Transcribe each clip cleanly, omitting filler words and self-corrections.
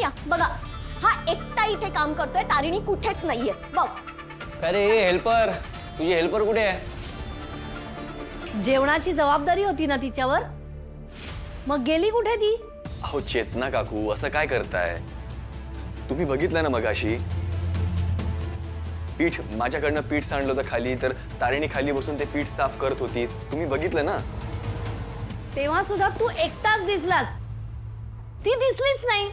या बघा, हा एकटा इथे काम करतोय, तारिणी कुठेच नाहीये बघ. अरे हेल्पर, तुझी हेल्पर कुठे आहे? जेवणाची जबाबदारी होती ना तिच्यावर, मग गेली कुठे ती? अहो चेतना काकू, असं काय करताय तुम्ही? बघितलं ना मगाशी पीठ, माझ्याकडनं पीठ सांडलं होतं खाली, तर तारिणी खाली बसून ते पीठ साफ करत होती. तुम्ही बघितलं ना? तेव्हा सुद्धा तू एकटाच दिसलास, ती दिसलीच नाही.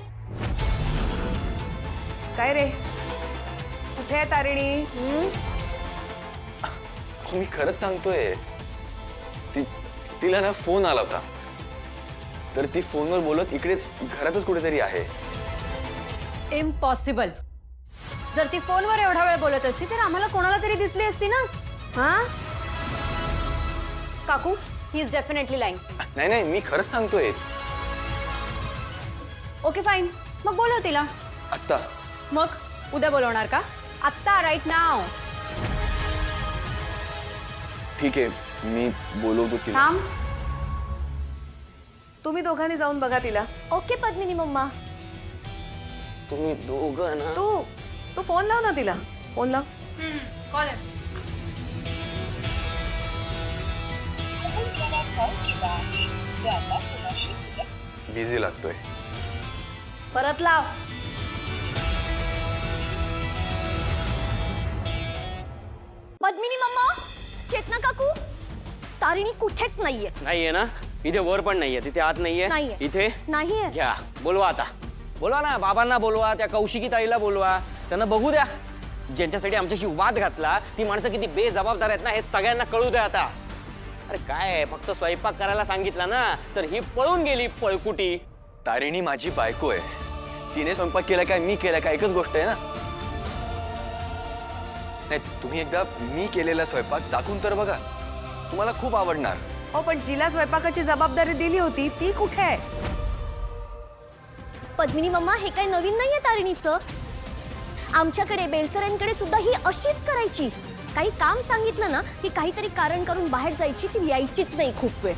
काय रे, कुठे आहे तारिणी? अहो मी खरंच सांगतोय, तिला ना फोन आला होता, तर ती फोनवर बोलत इकडेच घरातच कुठेतरी आहे. इम्पॉसिबल. जर ती फोनवर एवढा वेळ बोलत असती तर आम्हाला कोणाला तरी दिसली असती ना. हा, काकू, ही इज डेफिनेटली लाईंग. नाही नाही, मी खरंच सांगतोय. ओके फाईन, मग बोलव तिला. आत्ता? मग उद्या बोलवणार का? आत्ता, राईट नाव. ठीक आहे, मी बोलवतो तिला. थांब. तुम्ही दोघांनी जाऊन बघा तिला. ओके पद्मिनी मम्मा. तुम्ही दोघं ना. तू फोन लाव ना तिला, फोन लाव. कॉल. बिझी लागतोय. परत लाव. पद्मिनी मम्मा, चेतना काकू, तारिणी कुठेच नाहीये. नाहीये ना? इथे वर पण नाहीये, तिथे आत नाहीये. नाहीये. इथे नाहीये. घ्या, बोलवा आता. बोलवा ना, बाबांना बोलवा, त्या कौशिकी ताईला बोलवा, त्यांना बघू द्या. ज्यांच्यासाठी आमच्याशी वाद घातला ती माणसं किती बेजबाबदार आहेत ना, हे सगळ्यांना कळू द्या आता. अरे काय आहे, फक्त स्वयंपाक करायला सांगितलं ना, तर ही पळून गेली पळकुटी. तारिणी माझी बायको आहे, तिने स्वयंपाक केला काय मी केला काय एकच गोष्ट आहे ना. नाही, तुम्ही एकदा मी केलेला स्वयंपाक चाखून तर बघा, तुम्हाला खूप आवडणार. हो, पण जिला स्वयंपाकाची जबाबदारी दिली होती ती कुठे आहे? पद्मिनी मम्मा, हे काही नवीन नाहीये तारिणीचं. आमच्याकडे बेलसरांकडे सुद्धा ही अशीच करायची. काही काम सांगितलं ना की काहीतरी कारण करून बाहेर जायची, ती यायचीच नाही खूप वेळ.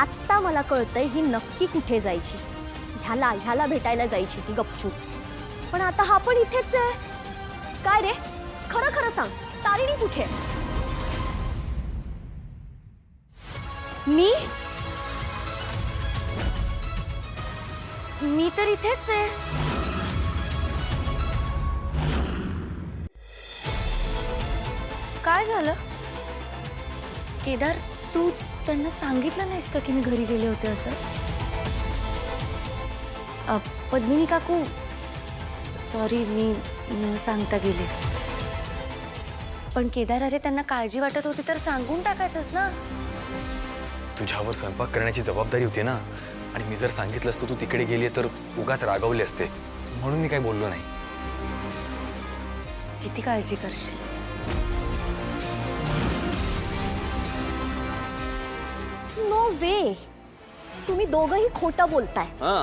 आत्ता मला कळतंय ही नक्की कुठे जायची. ह्याला भेटायला जायची ती गपचूप. पण आता हा पण इथेच आहे. काय रे, खरं खरं सांग, तारिणी कुठे? मी तर इथेच आहे. काय झालं केदार, तू त्यांना सांगितलं नाहीस का की मी घरी गेले होते असं? पद्मिनी काकू, सॉरी, मी न सांगता गेले. पण केदार, अरे त्यांना काळजी वाटत होती तर सांगून टाकायचंस ना. तुझ्यावर स्वयंपाक करण्याची जबाबदारी होती ना, आणि मी जर सांगितलं असतं तू तिकडे गेली तर उगाच रागावले असते, म्हणून मी काही बोललो नाही. किती काळजी करशील. नो वे, तुम्ही दोघंही खोटं बोलताय. हा,